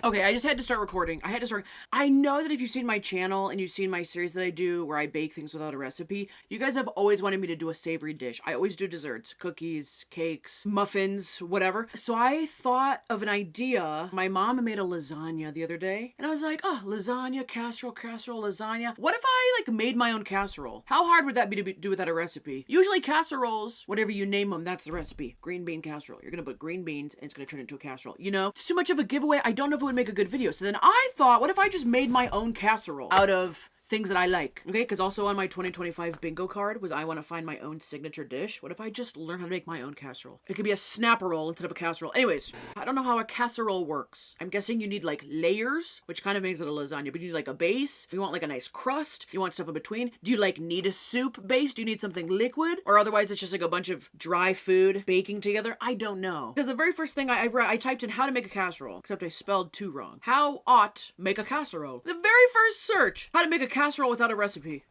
Okay, I just had to start recording. I know that if you've seen my channel and you've seen my series that I do where I bake things without a recipe, you guys have always wanted me to do a savory dish. I always do desserts, cookies, cakes, muffins, whatever. So I thought of an idea. My mom made a lasagna the other day, and I was like, oh, lasagna, casserole, lasagna. What if I like made my own casserole? How hard would that be to do without a recipe? Usually casseroles, whatever you name them, that's the recipe. Green bean casserole. You're gonna put green beans and it's gonna turn into a casserole. You know, it's too much of a giveaway. I don't know if it would make a good video. So then I thought, what if I just made my own casserole out of things that I like, okay? Because also on my 2025 bingo card was I want to find my own signature dish. What if I just learn how to make my own casserole? It could be a snapper roll instead of a casserole. Anyways, I don't know how a casserole works. I'm guessing you need like layers, which kind of makes it a lasagna, but you need like a base. You want like a nice crust. You want stuff in between. Do you like need a soup base? Do you need something liquid? Or otherwise it's just like a bunch of dry food baking together? I don't know. Because the very first thing I typed in how to make a casserole, except I spelled two wrong. How ought make a casserole? The very first search, how to make a casserole without a recipe.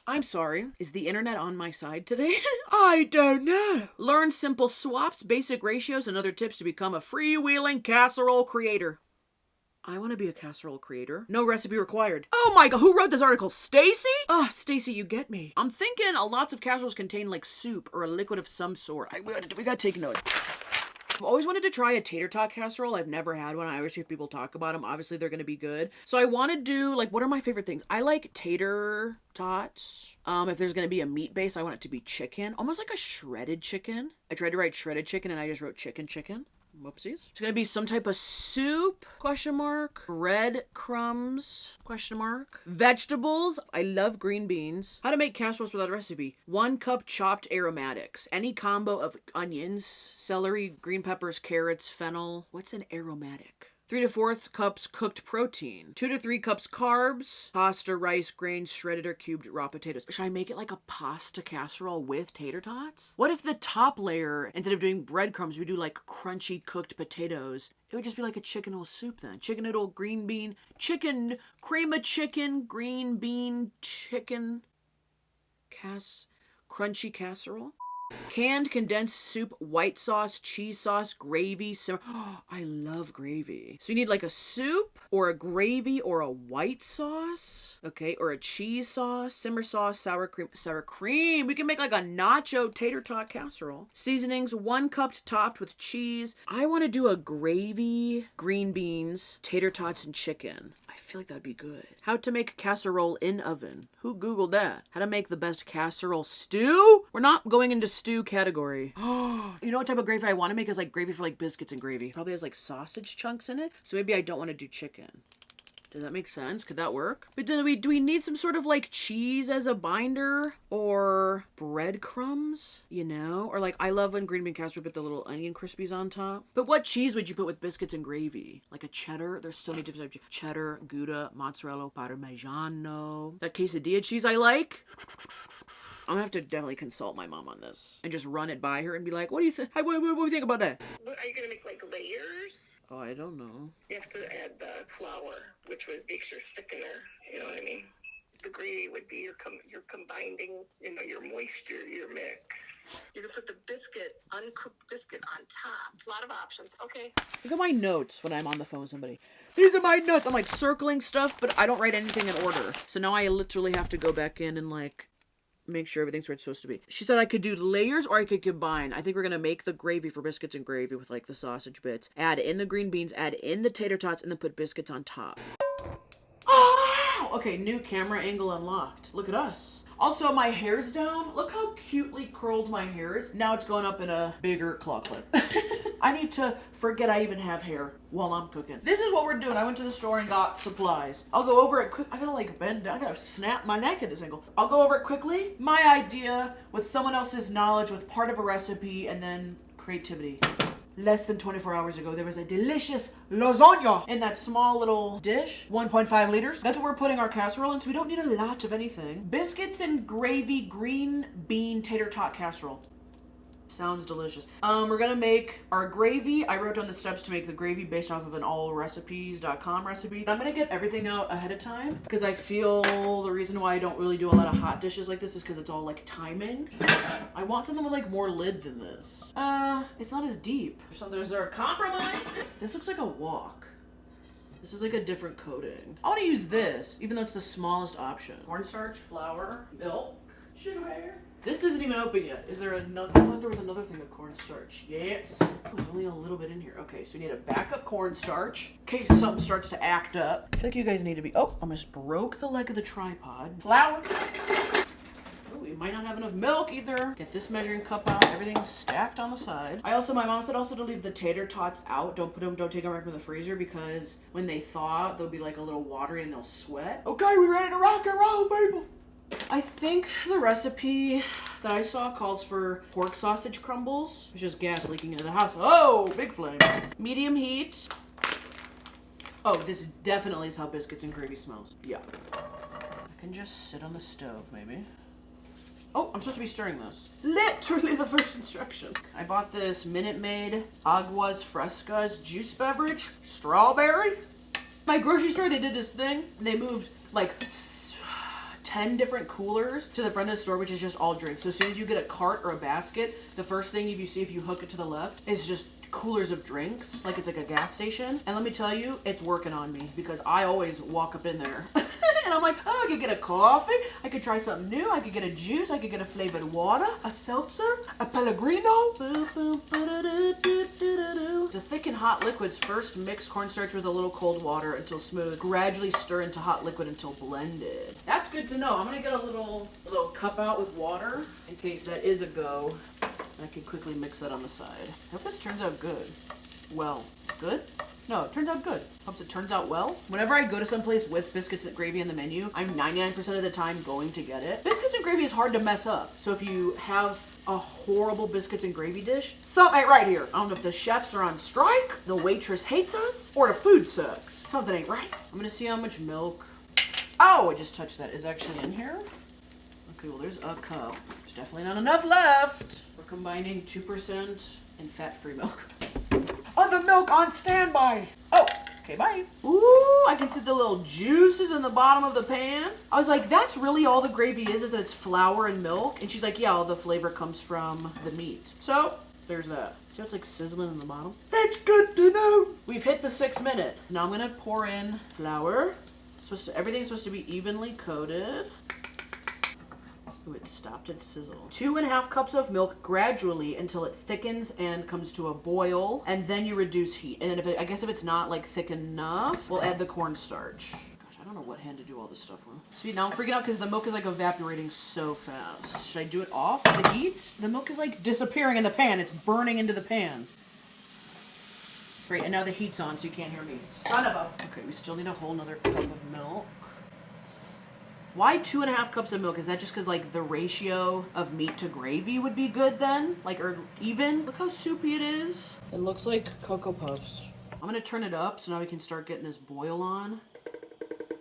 I'm sorry. Is the internet on my side today? I don't know. Learn simple swaps, basic ratios, and other tips to become a freewheeling casserole creator. I want to be a casserole creator. No recipe required. Oh my god, who wrote this article? Stacy? Oh, Stacy, you get me. I'm thinking lots of casseroles contain like soup or a liquid of some sort. We gotta take note. I've always wanted to try a tater tot casserole. I've never had one. I always hear people talk about them. Obviously, they're going to be good. So I want to do, like, what are my favorite things? I like tater tots. If there's going to be a meat base, I want it to be chicken. Almost like a shredded chicken. I tried to write shredded chicken and I just wrote chicken. Whoopsies. It's gonna be some type of soup, question mark, breadcrumbs, question mark, vegetables. I love green beans. How to make casseroles without a recipe. 1 cup chopped aromatics. Any combo of onions, celery, green peppers, carrots, fennel. What's an aromatic? 3 to 4 cups cooked protein. 2 to 3 cups carbs. Pasta, rice, grains, shredded or cubed raw potatoes. Should I make it like a pasta casserole with tater tots? What if the top layer, instead of doing breadcrumbs, we do like crunchy cooked potatoes? It would just be like a chicken noodle soup then. Chicken noodle, green bean, chicken, cream of chicken, green bean, chicken, crunchy casserole. Canned condensed soup, white sauce, cheese sauce, gravy. Oh, I love gravy. So you need like a soup or a gravy or a white sauce. Okay, or a cheese sauce, simmer sauce, sour cream. We can make like a nacho tater tot casserole. Seasonings, 1 cup topped with cheese. I want to do a gravy, green beans, tater tots, and chicken. I feel like that'd be good. How to make casserole in oven. Who Googled that? How to make the best casserole stew? We're not going into stew category. You know what type of gravy I want to make is like gravy for like biscuits and gravy. Probably has like sausage chunks in it. So maybe I don't want to do chicken. Does that make sense? Could that work? But do we need some sort of like cheese as a binder or breadcrumbs? You know? Or like I love when green bean casserole put the little onion crispies on top. But what cheese would you put with biscuits and gravy? Like a cheddar? There's so many different types of cheddar, Gouda, mozzarella, parmigiano. That quesadilla cheese I like. I'm gonna have to definitely consult my mom on this and just run it by her and be like, what do you think? What do you think about that? What, are you gonna make like layers? Oh, I don't know. You have to add the flour, which makes your thickener. You know what I mean? The gravy would be you're combining, your moisture, your mix. You're gonna put the uncooked biscuit on top. A lot of options. Okay. Look at my notes when I'm on the phone with somebody. These are my notes. I'm like circling stuff, but I don't write anything in order. So now I literally have to go back in and like make sure everything's where it's supposed to be. She said I could do layers or I could combine. I think we're gonna make the gravy for biscuits and gravy with like the sausage bits. Add in the green beans, add in the tater tots, and then put biscuits on top. Oh! Okay, new camera angle unlocked. Look at us. Also, my hair's down. Look how cutely curled my hair is. Now it's going up in a bigger claw clip. I need to forget I even have hair while I'm cooking. This is what we're doing. I went to the store and got supplies. I'll go over it quick. I gotta like bend down. I gotta snap my neck at this angle. I'll go over it quickly. My idea with someone else's knowledge, with part of a recipe, and then creativity. Less than 24 hours ago, there was a delicious lasagna in that small little dish, 1.5 liters. That's what we're putting our casserole in, so we don't need a lot of anything. Biscuits and gravy, green bean tater tot casserole. Sounds delicious. We're gonna make our gravy. I wrote down the steps to make the gravy based off of an allrecipes.com recipe. I'm gonna get everything out ahead of time because I feel the reason why I don't really do a lot of hot dishes like this is because it's all like timing. I want something with like more lid than this. It's not as deep. So there's a compromise. This looks like a wok. This is like a different coating. I want to use this, even though it's the smallest option. Cornstarch, flour, milk, sugar. This isn't even open yet. Is there another? I thought there was another thing of cornstarch. Yes. Oh, there's only a little bit in here. Okay, so we need a backup cornstarch in case something starts to act up. I feel like you guys need to be. Oh, I almost broke the leg of the tripod. Flour. Oh, we might not have enough milk either. Get this measuring cup out. Everything's stacked on the side. My mom said also to leave the tater tots out. Don't take them right from the freezer because when they thaw, they'll be like a little watery and they'll sweat. Okay, we ready to rock and roll, people. I think the recipe that I saw calls for pork sausage crumbles. It's just gas leaking into the house. Oh, big flame. Medium heat. Oh, this definitely is how biscuits and gravy smells. Yeah. I can just sit on the stove, maybe. Oh, I'm supposed to be stirring this. Literally the first instruction. I bought this Minute Maid Aguas Frescas juice beverage. Strawberry. My grocery store, they did this thing. They moved like 10 different coolers to the front of the store, which is just all drinks. So as soon as you get a cart or a basket, the first thing you see if you hook it to the left is just coolers of drinks, like it's like a gas station. And let me tell you, it's working on me because I always walk up in there and I'm like, oh, I could get a coffee, I could try something new, I could get a juice, I could get a flavored water, a seltzer, a Pellegrino. To thicken hot liquids, first mix cornstarch with a little cold water until smooth. Gradually stir into hot liquid until blended. That's good to know. I'm gonna get a little cup out with water in case that is a go. I can quickly mix that on the side. I hope this turns out good. Well, good? No, it turns out good. Hopes it turns out well. Whenever I go to someplace with biscuits and gravy on the menu, I'm 99% of the time going to get it. Biscuits and gravy is hard to mess up. So if you have a horrible biscuits and gravy dish, something ain't right here. I don't know if the chefs are on strike, the waitress hates us, or the food sucks. Something ain't right. I'm gonna see how much milk. Oh, I just touched that. Is actually in here. Okay, well there's a cup. There's definitely not enough left. We're combining 2% and fat-free milk. Other milk on standby. Oh, okay, bye. Ooh, I can see the little juices in the bottom of the pan. I was like, that's really all the gravy is that it's flour and milk? And she's like, yeah, all the flavor comes from the meat. So, there's that. See how it's like sizzling in the bottom? That's good to know. We've hit the 6 minute. Now I'm gonna pour in flour. Everything's supposed to be evenly coated. Ooh, it stopped its sizzle. 2.5 cups of milk gradually until it thickens and comes to a boil, and then you reduce heat. And then I guess if it's not like thick enough, we'll add the cornstarch. Gosh, I don't know what hand to do all this stuff with. See, now I'm freaking out because the milk is like evaporating so fast. Should I do it off the heat? The milk is like disappearing in the pan. It's burning into the pan. Great, and now the heat's on so you can't hear me. Son of a... Okay, we still need a whole nother cup of milk. Why 2.5 cups of milk? Is that just because like the ratio of meat to gravy would be good then? Like, or even? Look how soupy it is. It looks like Cocoa Puffs. I'm gonna turn it up so now we can start getting this boil on.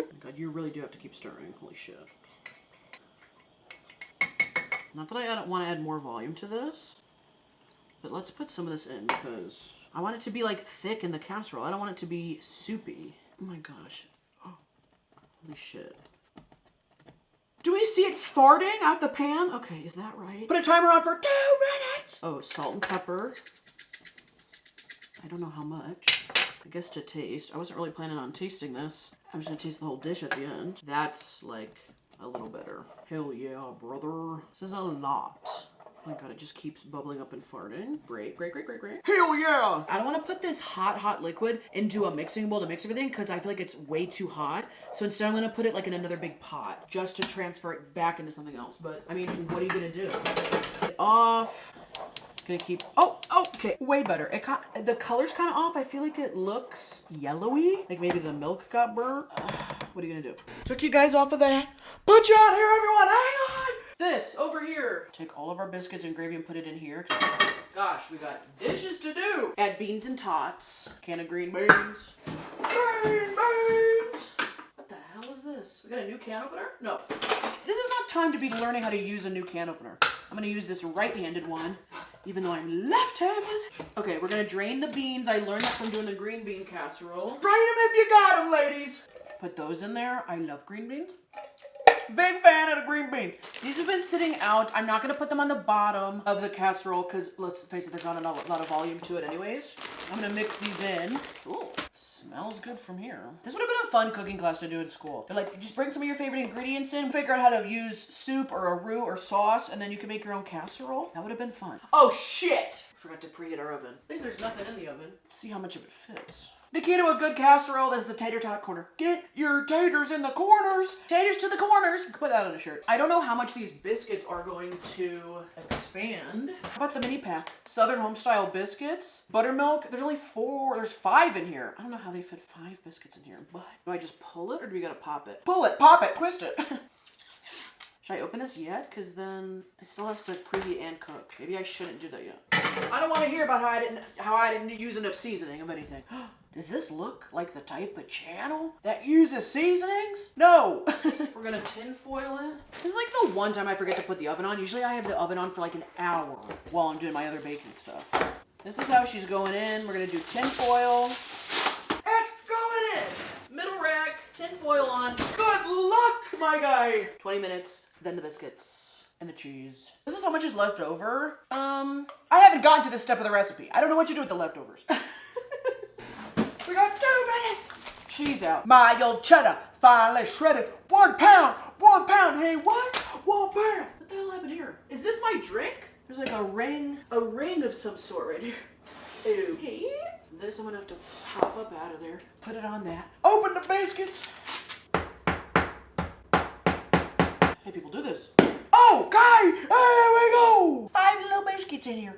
Oh God, you really do have to keep stirring. Holy shit. Not that I want to add more volume to this, but let's put some of this in because I want it to be like thick in the casserole. I don't want it to be soupy. Oh my gosh. Oh, holy shit. Do we see it farting out the pan? Okay, is that right? Put a timer on for 2 minutes. Oh, salt and pepper. I don't know how much. I guess to taste. I wasn't really planning on tasting this. I'm just gonna taste the whole dish at the end. That's like a little better. Hell yeah, brother. This is a lot. Oh my God, it just keeps bubbling up and farting. Great, great, great, great, great. Hell yeah! I don't want to put this hot liquid into a mixing bowl to mix everything because I feel like it's way too hot. So instead I'm going to put it like in another big pot just to transfer it back into something else. But I mean, what are you going to do? Get it off. Gonna keep, oh, okay, way better. The color's kind of off. I feel like it looks yellowy. Like maybe the milk got burnt. What are you gonna do? Took you guys off of that. Put you out here, everyone, hang on! This, over here. Take all of our biscuits and gravy and put it in here. Gosh, we got dishes to do. Add beans and tots. Can of green beans. Green beans! What the hell is this? We got a new can opener? No. This is not time to be learning how to use a new can opener. I'm gonna use this right-handed one, even though I'm left-handed. Okay, we're gonna drain the beans. I learned that from doing the green bean casserole. Drain them if you got them, ladies. Put those in there. I love green beans. Big fan of the green bean. These have been sitting out. I'm not gonna put them on the bottom of the casserole because let's face it, there's not a lot of volume to it anyways. I'm gonna mix these in. Ooh, smells good from here. This would have been a fun cooking class to do in school. They're like, just bring some of your favorite ingredients in, figure out how to use soup or a roux or sauce, and then you can make your own casserole. That would have been fun. Oh shit! Forgot to preheat our oven. At least there's nothing in the oven. Let's see how much of it fits. The key to a good casserole is the tater tot corner. Get your taters in the corners. Taters to the corners. Put that on a shirt. I don't know how much these biscuits are going to expand. How about the mini pack? Southern Homestyle biscuits. Buttermilk. There's 5 in here. I don't know how they fit 5 biscuits in here, but do I just pull it or do we gotta pop it? Pull it, pop it, twist it. Should I open this yet? Because then it still has to preheat and cook. Maybe I shouldn't do that yet. I don't want to hear about how I didn't use enough seasoning of anything. Does this look like the type of channel that uses seasonings? No. We're gonna tin foil it. This is like the one time I forget to put the oven on. Usually I have the oven on for like an hour while I'm doing my other baking stuff. This is how she's going in. We're gonna do tin foil. It's going in. Middle rack, tin foil on. Good luck, my guy. 20 minutes, then the biscuits. And the cheese. This is how much is left over. I haven't gotten to this step of the recipe. I don't know what you do with the leftovers. We got 2 minutes. Cheese out. Mild cheddar, finely shredded. 1 pound, 1 pound. Hey, what? 1 pound. What the hell happened here? Is this my drink? There's like a ring of some sort right here. Okay. This I'm gonna have to pop up out of there. Put it on that. Open the biscuits. Hey, people, do this. Oh, guy! There we go! 5 little biscuits in here.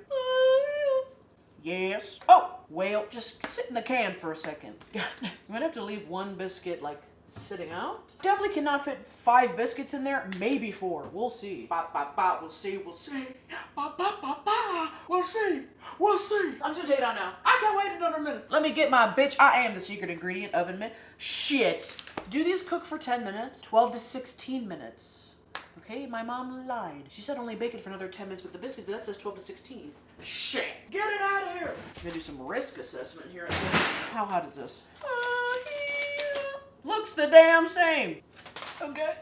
Yes. Oh, well, just sit in the can for a second. I'm gonna have to leave 1 biscuit, like, sitting out. Definitely cannot fit 5 biscuits in there. Maybe 4. We'll see. Ba, ba, ba. We'll see. We'll see. Ba, ba, ba, ba. We'll see. We'll see. I'm just gonna take it out now. I can't wait another minute. Let me get my bitch. I am the secret ingredient oven mitt. Shit. Do these cook for 10 minutes? 12 to 16 minutes. Okay, my mom lied. She said only bake it for another 10 minutes with the biscuits, but that says 12 to 16. Shit. Get it out of here. I'm gonna do some risk assessment here. How hot is this? Looks the damn same. Okay.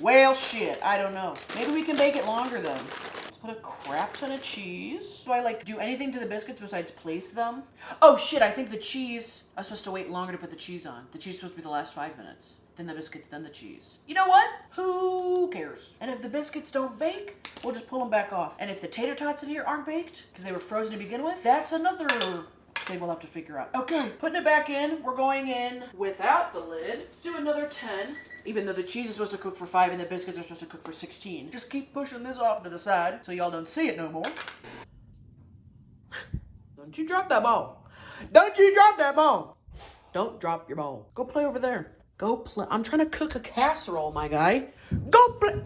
Well, shit. I don't know. Maybe we can bake it longer then. Let's put a crap ton of cheese. Do I like do anything to the biscuits besides place them? Oh shit, I think the cheese, I'm supposed to wait longer to put the cheese on. The cheese is supposed to be the last 5 minutes. Then the biscuits, then the cheese. You know what? Who cares? And if the biscuits don't bake, we'll just pull them back off. And if the tater tots in here aren't baked, because they were frozen to begin with, that's another thing we'll have to figure out. Okay, putting it back in. We're going in without the lid. Let's do another 10. Even though the cheese is supposed to cook for 5 and the biscuits are supposed to cook for 16. Just keep pushing this off to the side so y'all don't see it no more. Don't you drop that ball. Don't you drop that ball. Don't drop your ball. Go play over there. Go play. I'm trying to cook a casserole, my guy. Go play.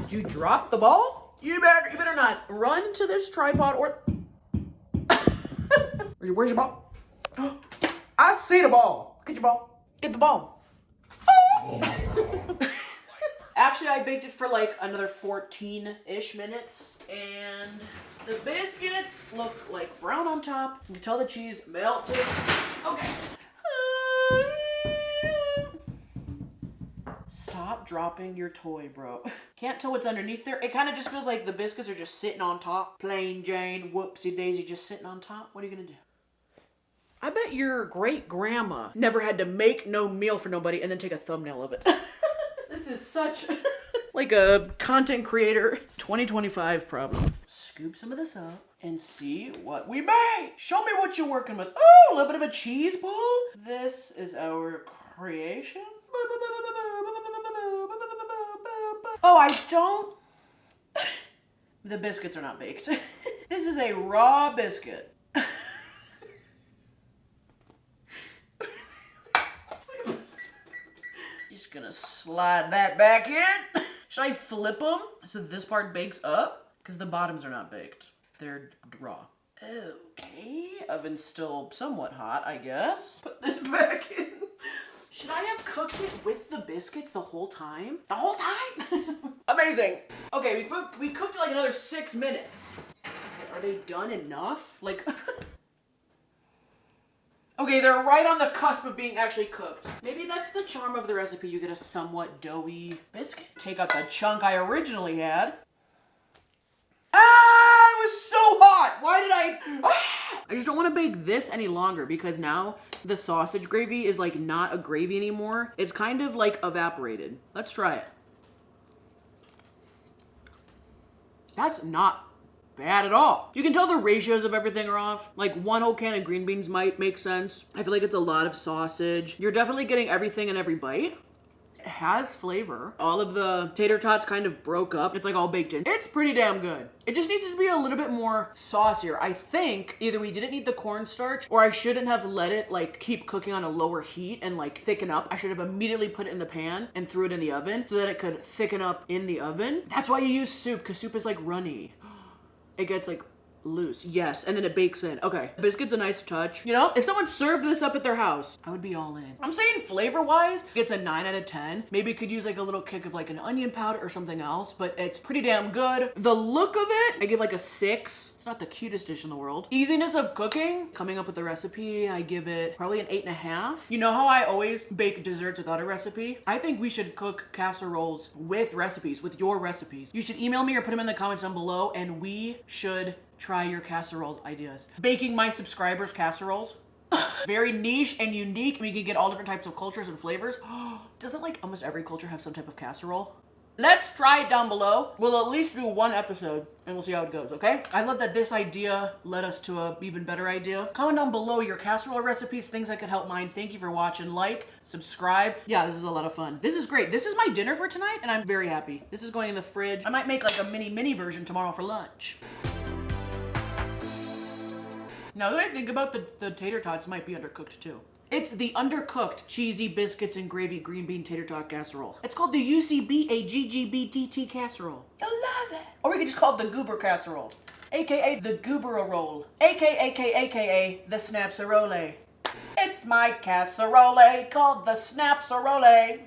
Did you drop the ball? You better not run to this tripod or... Where's your ball? I see the ball. Get your ball. Get the ball. Oh. Actually, I baked it for like another 14-ish minutes. And the biscuits look like brown on top. You can tell the cheese melted. Okay. Stop dropping your toy, bro. Can't tell what's underneath there. It kind of just feels like the biscuits are just sitting on top. Plain Jane, whoopsie daisy, just sitting on top. What are you gonna do? I bet your great grandma never had to make no meal for nobody and then take a thumbnail of it. This is such like a content creator 2025 problem. Scoop some of this up and see what we made. Show me what you're working with. Oh, a little bit of a cheese ball. This is our creation. Oh, I don't. The biscuits are not baked. This is a raw biscuit. Just gonna slide that back in. Should I flip them so this part bakes up? Because the bottoms are not baked. They're raw. Okay, oven's still somewhat hot, I guess. Put this back in. Should I have cooked it with the biscuits the whole time? The whole time? Amazing. Okay, we cooked it like another 6 minutes. Are they done enough? Like, okay, they're right on the cusp of being actually cooked. Maybe that's the charm of the recipe. You get a somewhat doughy biscuit. Take out the chunk I originally had. Ah, it was so hot. Why did I just don't want to bake this any longer because now the sausage gravy is like not a gravy anymore. It's kind of like evaporated. Let's try it. That's not bad at all. You can tell the ratios of everything are off. Like 1 whole can of green beans might make sense. I feel like it's a lot of sausage. You're definitely getting everything in every bite. It has flavor. All of the tater tots kind of broke up. It's like all baked in. It's pretty damn good. It just needs to be a little bit more saucier. I think either we didn't need the cornstarch or I shouldn't have let it like keep cooking on a lower heat and like thicken up. I should have immediately put it in the pan and threw it in the oven so that it could thicken up in the oven. That's why you use soup, because soup is like runny. It gets like loose. Yes, and then it bakes in. Okay, biscuit's a nice touch. You know, if someone served this up at their house, I would be all in. I'm saying flavor-wise, it's a 9 out of 10. Maybe it could use like a little kick of like an onion powder or something else, but it's pretty damn good. The look of it, I give like a 6. It's not the cutest dish in the world. Easiness of cooking, coming up with the recipe, I give it probably an 8.5. You know how I always bake desserts without a recipe? I think we should cook casseroles with recipes, with your recipes. You should email me or put them in the comments down below and we should try your casserole ideas. Baking my subscribers' casseroles. Very niche and unique. We can get all different types of cultures and flavors. Doesn't like almost every culture have some type of casserole? Let's try it down below. We'll at least do 1 episode and we'll see how it goes, okay? I love that this idea led us to an even better idea. Comment down below your casserole recipes, things that could help mine. Thank you for watching. Like, subscribe. Yeah, this is a lot of fun. This is great. This is my dinner for tonight and I'm very happy. This is going in the fridge. I might make like a mini version tomorrow for lunch. Now that I think about the tater tots might be undercooked too. It's the undercooked cheesy biscuits and gravy green bean tater tot casserole. It's called the UCBAGGBTT casserole. You'll love it. Or we could just call it the goober casserole, AKA the goober roll, AKA the snapserole. It's my casserole called the snapserole.